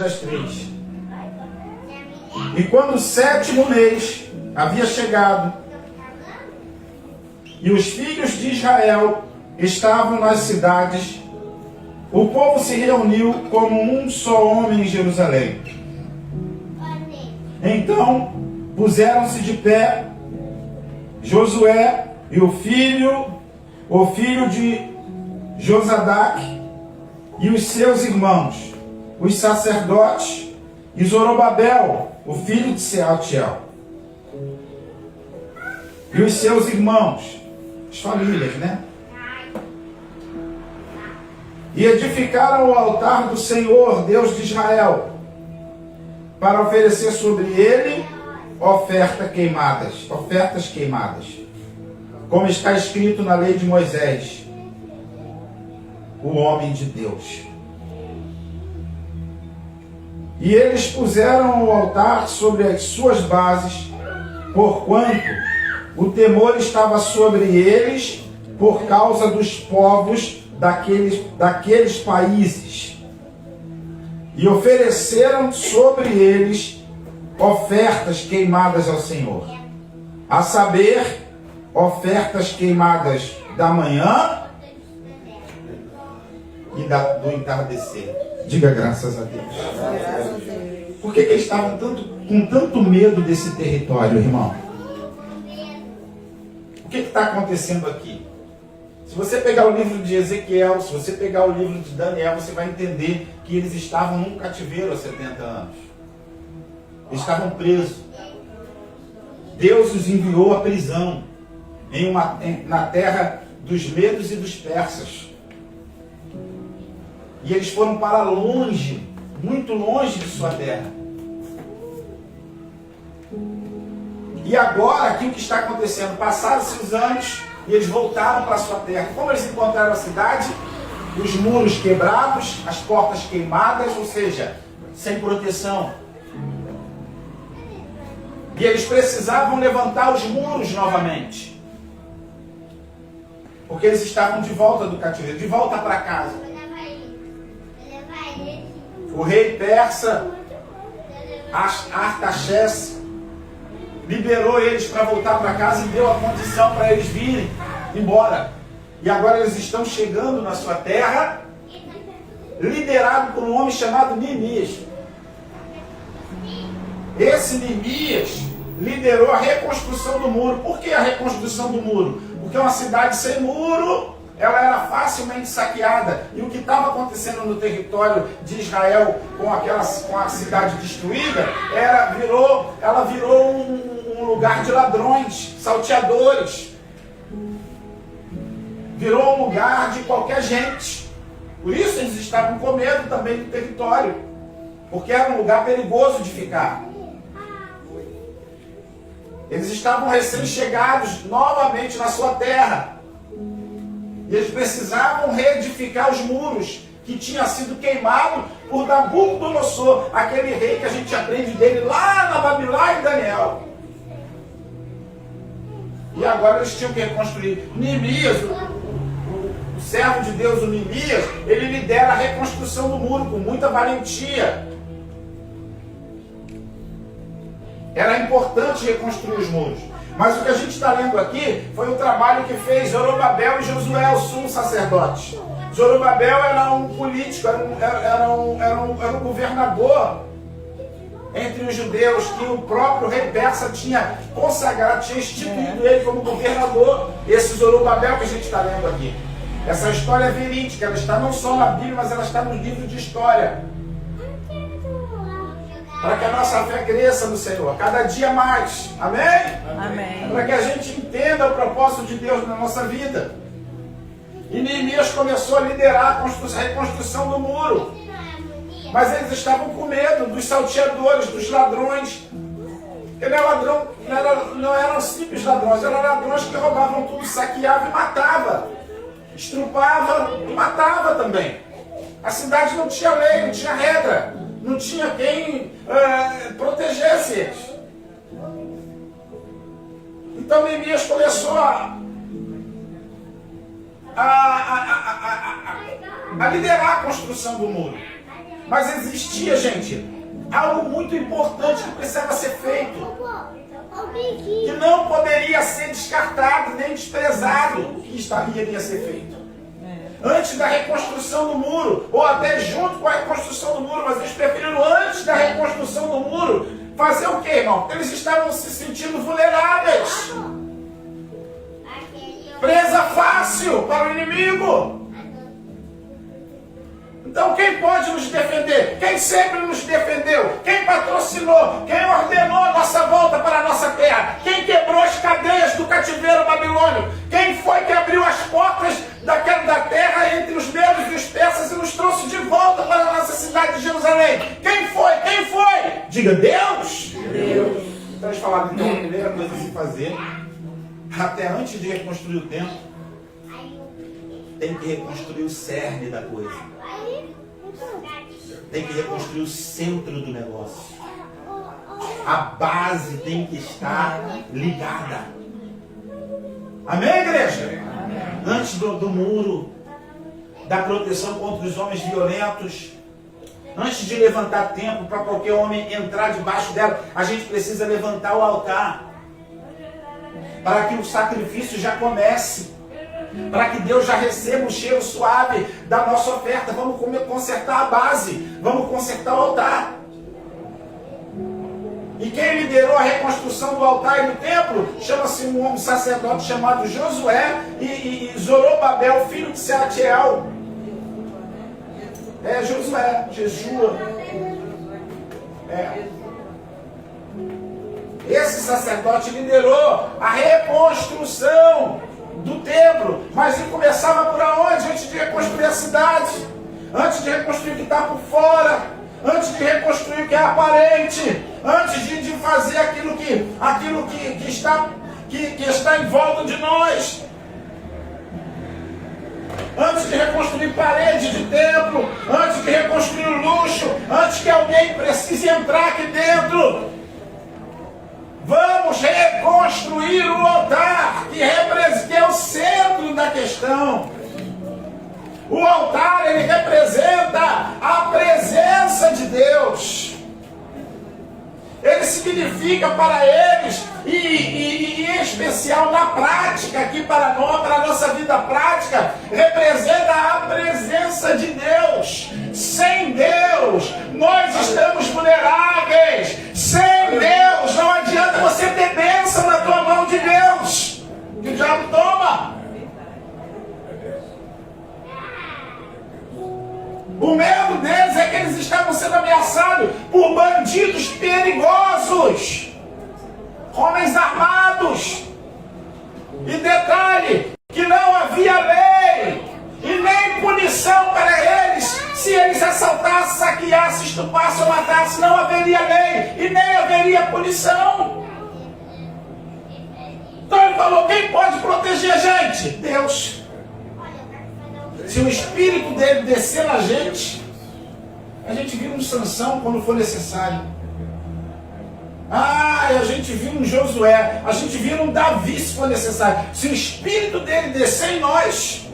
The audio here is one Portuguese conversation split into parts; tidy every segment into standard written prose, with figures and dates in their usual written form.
das 3. E quando o 7º mês havia chegado, e os filhos de Israel estavam nas cidades, o povo se reuniu como um só homem em Jerusalém. Então puseram-se de pé Josué e o filho de Josadac e os seus irmãos, os sacerdotes, e Zorobabel, o filho de Sealtiel, e os seus irmãos, as famílias, né? E edificaram o altar do Senhor, Deus de Israel, para oferecer sobre ele ofertas queimadas, como está escrito na lei de Moisés, o homem de Deus. E eles puseram o altar sobre as suas bases, porquanto o temor estava sobre eles por causa dos povos daqueles países. E ofereceram sobre eles ofertas queimadas ao Senhor, a saber, ofertas queimadas da manhã e do entardecer. Diga graças a Deus. Por que eles estavam com tanto medo desse território, irmão? O que está acontecendo aqui? Se você pegar o livro de Ezequiel, se você pegar o livro de Daniel, você vai entender que eles estavam num cativeiro há 70 anos. Eles estavam presos. Deus os enviou à prisão na terra dos medos e dos persas. E eles foram para longe, muito longe de sua terra. E agora, aqui o que está acontecendo? Passaram-se os anos e eles voltaram para sua terra. Como eles encontraram a cidade? Os muros quebrados, as portas queimadas, ou seja, sem proteção. E eles precisavam levantar os muros novamente. Porque eles estavam de volta do cativeiro, de volta para casa. O rei persa, Artaxerxes, liberou eles para voltar para casa e deu a condição para eles virem embora. E agora eles estão chegando na sua terra, liderado por um homem chamado Neemias. Esse Neemias liderou a reconstrução do muro. Por que a reconstrução do muro? Porque uma cidade sem muro, ela era facilmente saqueada. E o que estava acontecendo no território de Israel com a cidade destruída, ela virou um lugar de ladrões, salteadores. Virou um lugar de qualquer gente. Por isso eles estavam com medo também do território. Porque era um lugar perigoso de ficar. Eles estavam recém-chegados novamente na sua terra. E eles precisavam reedificar os muros que tinham sido queimados por Nabucodonosor, aquele rei que a gente aprende dele lá na Babilônia em Daniel. E agora eles tinham que reconstruir. Neemias, o servo de Deus, o Neemias, ele lidera a reconstrução do muro com muita valentia. Era importante reconstruir os muros. Mas o que a gente está lendo aqui foi o trabalho que fez Zorobabel e Josué, os sumos sacerdotes. Zorobabel era um político, era um governador entre os judeus, que o próprio rei persa tinha consagrado, tinha instituído ele como governador. Esse Zorobabel que a gente está lendo aqui. Essa história é verídica, ela está não só na Bíblia, mas ela está no livro de história. Para que a nossa fé cresça no Senhor, cada dia mais. Amém? Amém. Para que a gente entenda o propósito de Deus na nossa vida. E Neemias começou a liderar a reconstrução do muro. Mas eles estavam com medo dos salteadores, dos ladrões. Ele era ladrão, não eram simples ladrões, eram ladrões que roubavam tudo, saqueavam e matavam. Estrupava e matava também. A cidade não tinha lei, não tinha regra. Não tinha quem protegesse eles. Então Neemias começou a liderar a construção do muro. Mas existia, gente, algo muito importante que precisava ser feito, que não poderia ser descartado nem desprezado, que iria ser feito. Antes da reconstrução do muro, ou até junto com a reconstrução do muro, mas eles preferiram antes da reconstrução do muro, fazer o que, irmão? Eles estavam se sentindo vulneráveis. Presa fácil para o inimigo. Então quem pode nos defender? Quem sempre nos defendeu? Quem patrocinou? Quem ordenou a nossa volta para a nossa terra? Quem quebrou as cadeias do cativeiro babilônico? Quem foi que abriu as portas da terra entre os medos e os persas e nos trouxe de volta para a nossa cidade de Jerusalém? Quem foi? Quem foi? Diga, Deus! Deus. Então eles falaram, então a primeira coisa a se fazer, até antes de reconstruir o templo, tem que reconstruir o cerne da coisa. Tem que reconstruir o centro do negócio. A base tem que estar ligada. Amém, igreja? Amém. Antes do muro, da proteção contra os homens violentos, antes de levantar templo para qualquer homem entrar debaixo dela, a gente precisa levantar o altar para que o sacrifício já comece, para que Deus já receba o cheiro suave da nossa oferta. Vamos consertar a base, vamos consertar o altar. E quem liderou a reconstrução do altar e do templo chama-se um sacerdote chamado Josué e Zorobabel, filho de Sealtiel. Josué, Jeshua. Esse sacerdote liderou a reconstrução do templo, mas ele começava por onde? Antes de reconstruir a cidade, antes de reconstruir o que está por fora, antes de reconstruir o que é aparente, antes de fazer aquilo que está em volta de nós, antes de reconstruir parede de templo, antes de reconstruir o luxo, antes que alguém precise entrar aqui dentro. Vamos reconstruir o altar, que é o centro da questão. O altar, ele representa a presença de Deus. Ele significa para eles, e em especial na prática, aqui para nós, para a nossa vida prática, representa a presença de Deus. Sem Deus, nós estamos vulneráveis. Sem Deus, não adianta você ter bênção na tua mão de Deus, que o diabo toma. O medo deles é que eles estavam sendo ameaçados por bandidos perigosos, homens armados. E detalhe, que não havia lei e nem punição para eles. Se eles assaltassem, saqueassem, estupassem ou matassem, não haveria lei e nem haveria punição. Então ele falou, quem pode proteger a gente? Deus. Se o espírito dele descer na gente, a gente vira um Sansão quando for necessário. A gente vira um Josué, a gente vira um Davi se for necessário. Se o espírito dele descer em nós,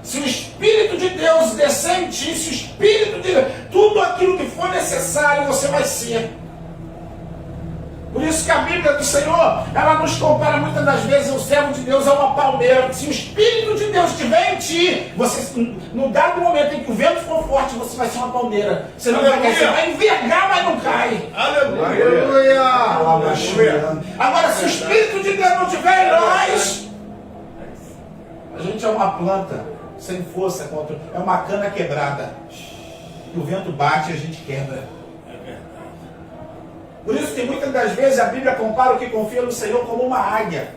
se o Espírito de Deus descer em ti, se o Espírito de Deus, tudo aquilo que for necessário, você vai ser. Por isso que a Bíblia do Senhor, ela nos compara muitas das vezes o servo de Deus a uma palmeira. Se o Espírito de Deus estiver em ti, você, no dado momento em que o vento for forte, você vai ser uma palmeira. Você não vai cair, você vai envergar, mas não cai. Aleluia! Agora, se o Espírito de Deus não estiver em nós, a gente é uma planta sem força, é uma cana quebrada. O vento bate e a gente quebra. Por isso que muitas das vezes a Bíblia compara o que confia no Senhor como uma águia.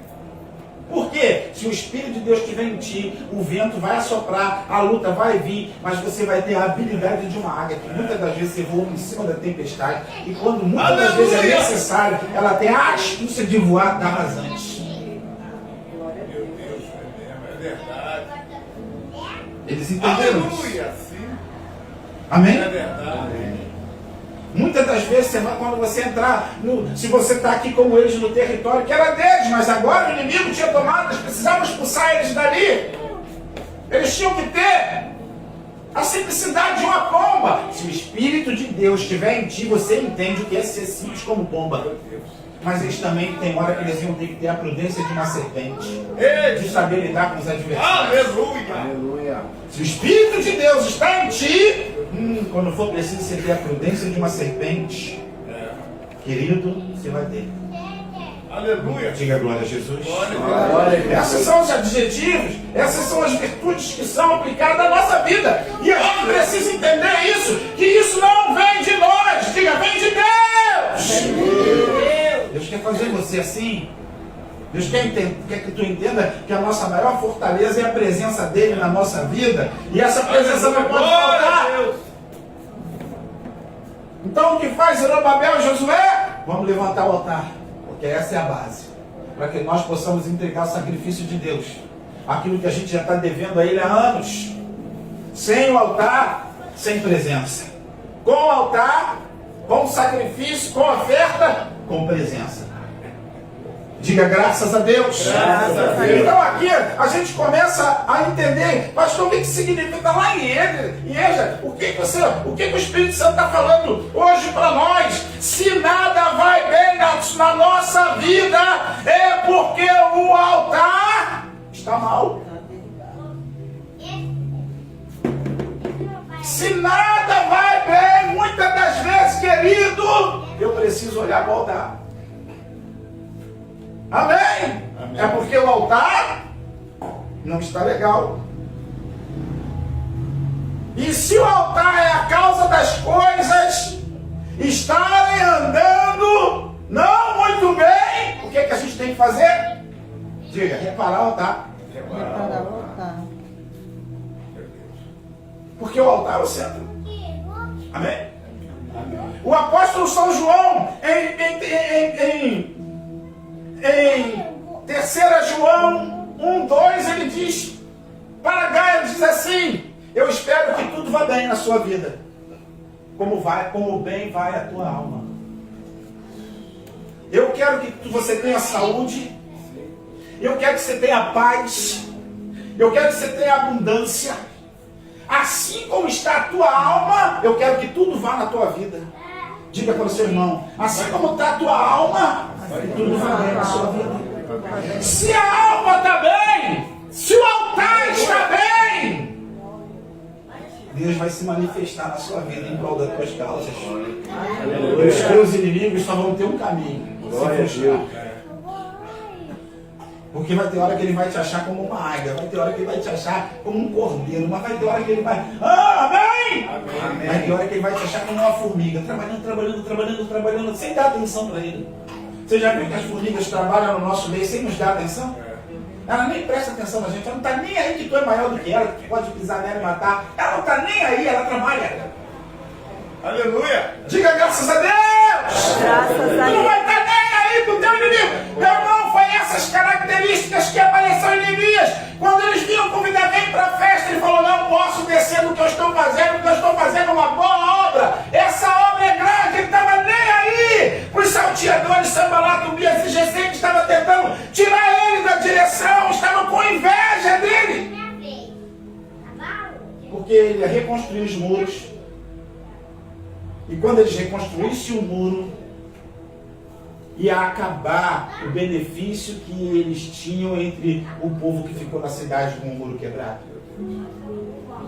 Por quê? Se o Espírito de Deus estiver em ti, o vento vai assoprar, a luta vai vir, mas você vai ter a habilidade de uma águia, que muitas das vezes você voa em cima da tempestade, e quando muitas das vezes é necessário, ela tem a astúcia de voar da rasante. Meu Deus, é verdade. Eles entenderam isso? Aleluia, sim. Amém? É verdade. Muitas das vezes, quando você entrar, se você está aqui como eles no território, que era deles, mas agora o inimigo tinha tomado, nós precisávamos expulsar eles dali. Eles tinham que ter A simplicidade de uma pomba. Se o Espírito de Deus estiver em ti, você entende o que é ser simples como pomba. Mas eles também tem hora que eles iam ter que ter a prudência de uma serpente. De saber lidar com os adversários. Aleluia. Se o Espírito de Deus está em ti, quando for preciso você ter a prudência de uma serpente, querido, você vai ter. Aleluia. Diga glória a Jesus. Glória. Esses são os adjetivos, essas são as virtudes que são aplicadas na nossa vida. E a gente precisa entender isso, que isso não vem de nós. Diga, vem de Deus. Deus quer fazer você assim. Deus quer que tu entenda que a nossa maior fortaleza é a presença dele na nossa vida. E essa presença não pode faltar. Então o que faz Zorobabel e Josué? Vamos levantar o altar. Porque essa é a base. Para que nós possamos entregar o sacrifício de Deus. Aquilo que a gente já está devendo a Ele há anos. Sem o altar, sem presença. Com o altar, com sacrifício, com oferta, com presença. Diga graças a Deus. Graças a Deus. Então aqui a gente começa a entender, pastor, o que significa lá em Êxodo? O que o Espírito Santo está falando hoje para nós? Se nada vai bem na nossa vida, é porque o altar está mal. Se nada vai bem, muitas das vezes, querido, eu preciso olhar para o altar. Amém? É porque o altar não está legal. E se o altar é a causa das coisas estarem andando não muito bem, o que a gente tem que fazer? Diga, reparar o altar. Reparar o altar. Porque o altar é o centro. Amém? O apóstolo São João, em 3 João 1:2, ele diz para Gaia, diz assim: eu espero que tudo vá bem na sua vida, como bem vai a tua alma. Eu quero que você tenha saúde, eu quero que você tenha paz, eu quero que você tenha abundância. Assim como está a tua alma, eu quero que tudo vá na tua vida. Diga para o seu irmão, assim como está a tua alma, tudo vai bem na sua vida. Se a alma está bem, se o altar está bem, Deus vai se manifestar na sua vida em prol das tuas causas. E os teus inimigos só vão ter um caminho. Glória a Deus. Porque vai ter hora que ele vai te achar como uma águia, vai ter hora que ele vai te achar como um cordeiro, mas vai ter hora que ele vai... Amém! Amém. Vai ter hora que ele vai te achar como uma formiga, trabalhando, sem dar atenção para ele. Você já viu que as formigas trabalham no nosso meio sem nos dar atenção? Ela nem presta atenção na gente, ela não está nem aí que tu é maior do que ela, que tu pode pisar nela e matar. Ela não está nem aí, ela trabalha. Aleluia. Diga graças a Deus! Graças a Tu não Deus. vai estar nem aí pro teu inimigo. Meu irmão, foi essas características que apareceram em Neemias. Quando eles vinham convidar alguém para a festa, ele falou: não posso descer do que eu estou fazendo, porque eu estou fazendo uma boa obra. Essa obra é grande, ele estava nem aí. Os salteadores, Sambalat, Tobias e Gesem, que estavam tentando tirar ele da direção, estavam com inveja dele. Porque ele ia reconstruir os muros. E quando eles reconstruíssem o muro, ia acabar o benefício que eles tinham entre o povo que ficou na cidade com o muro quebrado.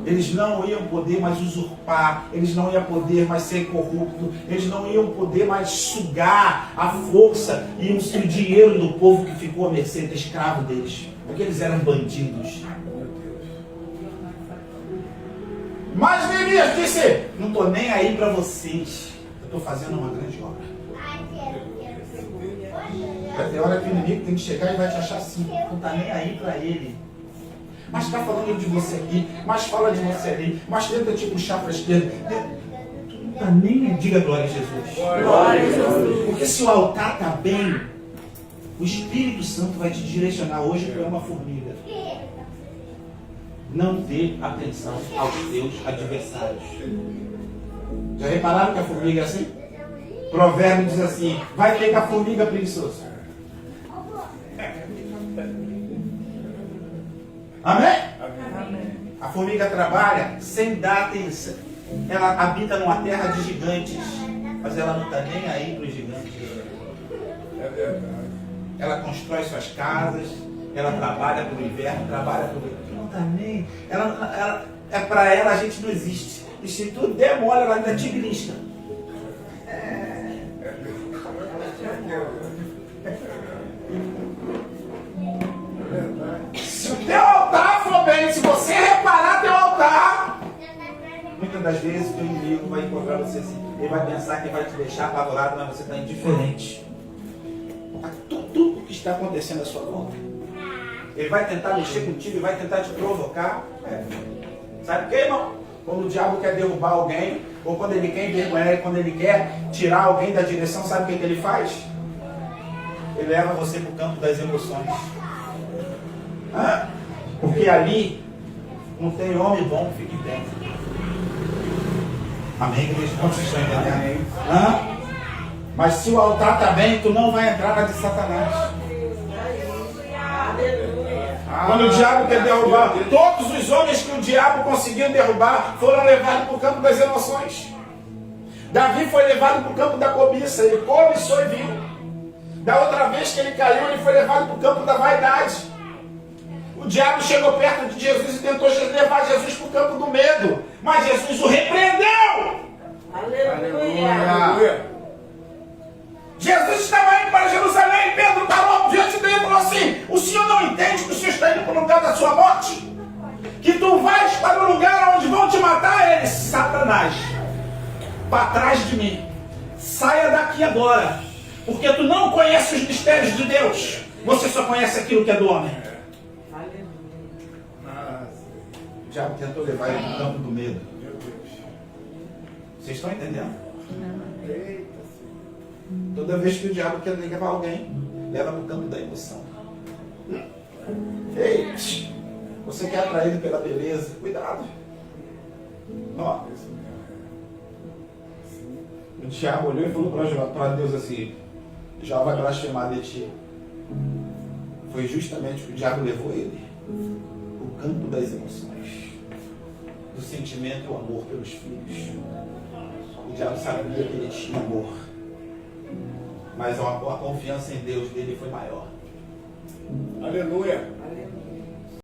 Eles não iam poder mais usurpar, eles não iam poder mais ser corruptos, eles não iam poder mais sugar a força e o dinheiro do povo que ficou à mercê do escravo deles, porque eles eram bandidos. Mas Neemias disse: não estou nem aí para vocês, eu estou fazendo uma grande obra. Vai ter hora que o inimigo tem que chegar e vai te achar assim, não está nem aí para ele. Mas está falando de você aqui, mas fala de você ali, mas tenta te puxar para a esquerda. Tu não está nem aí, diga glória a Jesus. Glória a Jesus. Porque se o altar está bem, o Espírito Santo vai te direcionar. Hoje tu é uma formiga. Não dê atenção aos teus adversários. Já repararam que a formiga é assim? Provérbio diz assim: vai pegar a formiga preguiçosa. Amém? Amém. A formiga trabalha sem dar atenção. Ela habita numa terra de gigantes, mas ela não está nem aí para os gigantes. É verdade. Ela constrói suas casas, ela trabalha para o inverno, trabalha para o... Não está nem... Para ela a gente não existe. E se tudo der mole, ela ainda te belisca. Se o teu altar for bem, se você reparar teu altar, muitas das vezes o teu inimigo vai encontrar você assim. Ele vai pensar que vai te deixar apavorado, mas você está indiferente a tudo que está acontecendo à sua volta. Ele vai tentar mexer contigo, ele vai tentar te provocar. Sabe o que, irmão? Quando o diabo quer derrubar alguém, ou quando ele quer envergonhar, quando ele quer tirar alguém da direção, sabe o que ele faz? Ele leva você para o campo das emoções. Porque ali não tem homem bom que fique bem. Amém, igreja? Quantos estão entendendo? Mas se o altar está bem, tu não vai entrar na de Satanás. Quando o diabo quer derrubar, todos os homens que o diabo conseguiu derrubar foram levados para o campo das emoções. Davi foi levado para o campo da cobiça, ele cobiçou e viu. Da outra vez que ele caiu, ele foi levado para o campo da vaidade. O diabo chegou perto de Jesus e tentou levar Jesus para o campo do medo, mas Jesus o repreendeu. Aleluia. Jesus estava indo para Jerusalém e Pedro parou diante dele e falou assim: o senhor não entende que o senhor está indo para o lugar da sua morte? Que tu vais para o lugar onde vão te matar? Ele: Satanás, para trás de mim, saia daqui agora, porque tu não conheces os mistérios de Deus, você só conhece aquilo que é do homem. O diabo tentou levar ele para o campo do medo. Vocês estão entendendo? Toda vez que o diabo quer levar alguém, leva para o campo da emoção. Ei, você quer atraído pela beleza? Cuidado. Ó, o diabo olhou e falou para Deus assim: Jó vai blasfemar de ti. Foi justamente o que o diabo levou ele. O campo das emoções, do sentimento e o amor pelos filhos. O diabo sabia que ele tinha amor, mas a confiança em Deus dele foi maior. Aleluia.